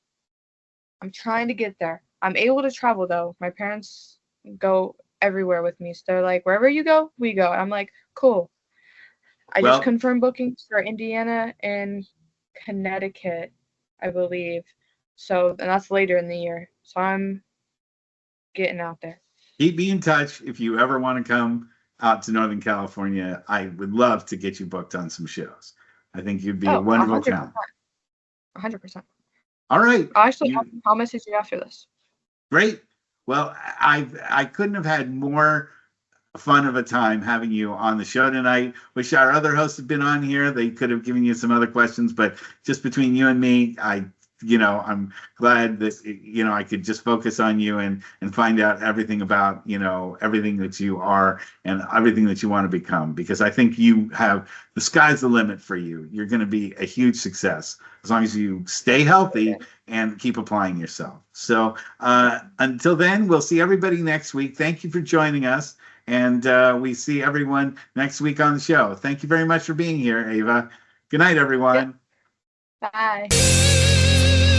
I'm trying to get there. I'm able to travel though. My parents go everywhere with me. So they're like, wherever you go, we go. I'm like, cool. I just Well, confirmed bookings for Indiana and Connecticut, I believe. So, and that's later in the year. So I'm getting out there. keep me in touch if you ever want to come out to Northern California. I would love to get you booked on some shows. I think you'd be a Oh, wonderful 100%. talent. 100%. All right. I'll actually I'll message you after this. Great. Well, I couldn't have had more fun of a time having you on the show tonight. Wish our other hosts had been on here. They could have given you some other questions, but just between you and me, I'm glad that, I could just focus on you and find out everything about, everything that you are and everything that you want to become, because I think the sky's the limit for you. You're going to be a huge success as long as you stay healthy and keep applying yourself. So until then, we'll see everybody next week. Thank you for joining us. And we see everyone next week on the show. Thank you very much for being here, Ava. Good night, everyone. Yep. Bye.